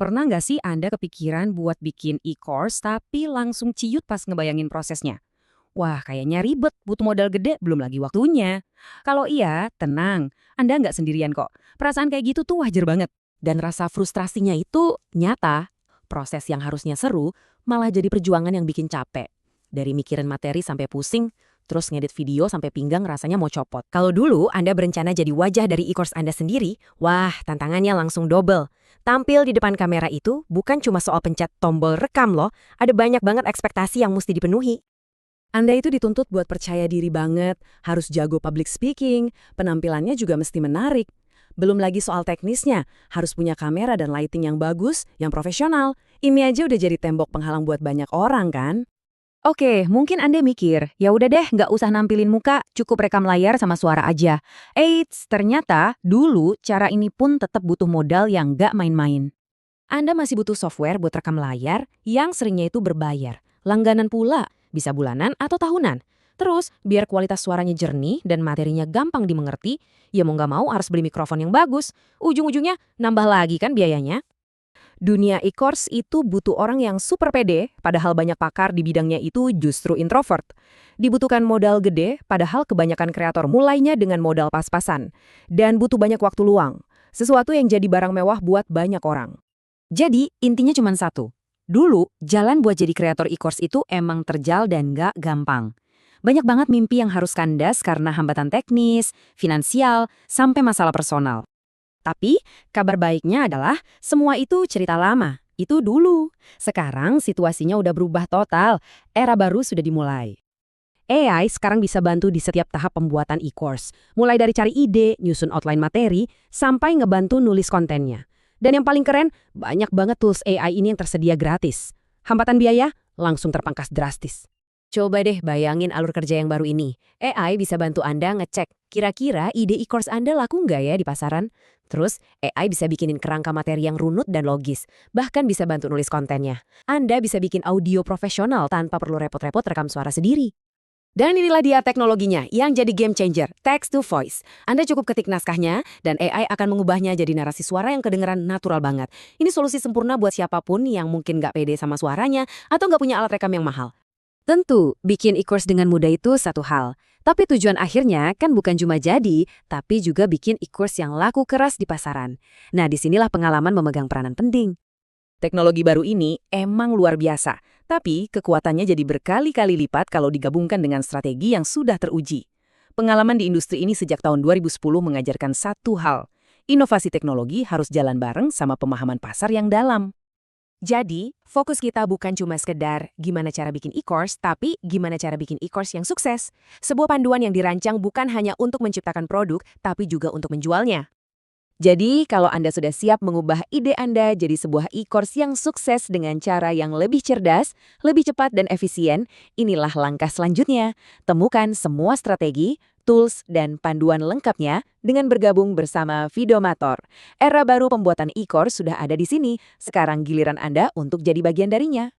Pernah nggak sih Anda kepikiran buat bikin e-course tapi langsung ciut pas ngebayangin prosesnya? Wah, kayaknya ribet, butuh modal gede, belum lagi waktunya. Kalau iya, tenang, Anda nggak sendirian kok. Perasaan kayak gitu tuh wajar banget. Dan rasa frustrasinya itu nyata. Proses yang harusnya seru malah jadi perjuangan yang bikin capek. Dari mikirin materi sampai pusing, terus ngedit video sampai pinggang rasanya mau copot. Kalau dulu Anda berencana jadi wajah dari e-course Anda sendiri, wah tantangannya langsung double. Tampil di depan kamera itu bukan cuma soal pencet tombol rekam loh, ada banyak banget ekspektasi yang mesti dipenuhi. Anda itu dituntut buat percaya diri banget, harus jago public speaking, penampilannya juga mesti menarik. Belum lagi soal teknisnya, harus punya kamera dan lighting yang bagus, yang profesional. Ini aja udah jadi tembok penghalang buat banyak orang kan? Oke, mungkin Anda mikir, ya udah deh nggak usah nampilin muka, cukup rekam layar sama suara aja. Eits, ternyata dulu cara ini pun tetap butuh modal yang nggak main-main. Anda masih butuh software buat rekam layar yang seringnya itu berbayar. Langganan pula, bisa bulanan atau tahunan. Terus, biar kualitas suaranya jernih dan materinya gampang dimengerti, ya mau nggak mau harus beli mikrofon yang bagus. Ujung-ujungnya nambah lagi kan biayanya. Dunia e-course itu butuh orang yang super pede, padahal banyak pakar di bidangnya itu justru introvert. Dibutuhkan modal gede, padahal kebanyakan kreator mulainya dengan modal pas-pasan. Dan butuh banyak waktu luang. Sesuatu yang jadi barang mewah buat banyak orang. Jadi, intinya cuma satu. Dulu, jalan buat jadi kreator e-course itu emang terjal dan nggak gampang. Banyak banget mimpi yang harus kandas karena hambatan teknis, finansial, sampai masalah personal. Tapi, kabar baiknya adalah semua itu cerita lama. Itu dulu. Sekarang situasinya udah berubah total. Era baru sudah dimulai. AI sekarang bisa bantu di setiap tahap pembuatan e-course. Mulai dari cari ide, nyusun outline materi, sampai ngebantu nulis kontennya. Dan yang paling keren, banyak banget tools AI ini yang tersedia gratis. Hambatan biaya langsung terpangkas drastis. Coba deh bayangin alur kerja yang baru ini. AI bisa bantu Anda ngecek, kira-kira ide e-course Anda laku nggak ya di pasaran? Terus, AI bisa bikinin kerangka materi yang runut dan logis. Bahkan bisa bantu nulis kontennya. Anda bisa bikin audio profesional tanpa perlu repot-repot rekam suara sendiri. Dan inilah dia teknologinya yang jadi game changer, text to voice. Anda cukup ketik naskahnya, dan AI akan mengubahnya jadi narasi suara yang kedengeran natural banget. Ini solusi sempurna buat siapapun yang mungkin nggak pede sama suaranya atau nggak punya alat rekam yang mahal. Tentu, bikin e-course dengan mudah itu satu hal. Tapi tujuan akhirnya kan bukan cuma jadi, tapi juga bikin e-course yang laku keras di pasaran. Nah, disinilah pengalaman memegang peranan penting. Teknologi baru ini emang luar biasa, tapi kekuatannya jadi berkali-kali lipat kalau digabungkan dengan strategi yang sudah teruji. Pengalaman di industri ini sejak tahun 2010 mengajarkan satu hal. Inovasi teknologi harus jalan bareng sama pemahaman pasar yang dalam. Jadi, fokus kita bukan cuma sekedar gimana cara bikin e-course, tapi gimana cara bikin e-course yang sukses. Sebuah panduan yang dirancang bukan hanya untuk menciptakan produk, tapi juga untuk menjualnya. Jadi, kalau Anda sudah siap mengubah ide Anda jadi sebuah e-course yang sukses dengan cara yang lebih cerdas, lebih cepat dan efisien, inilah langkah selanjutnya. Temukan semua strategi, tools, dan panduan lengkapnya dengan bergabung bersama Videomator. Era baru pembuatan e-course sudah ada di sini, sekarang giliran Anda untuk jadi bagian darinya.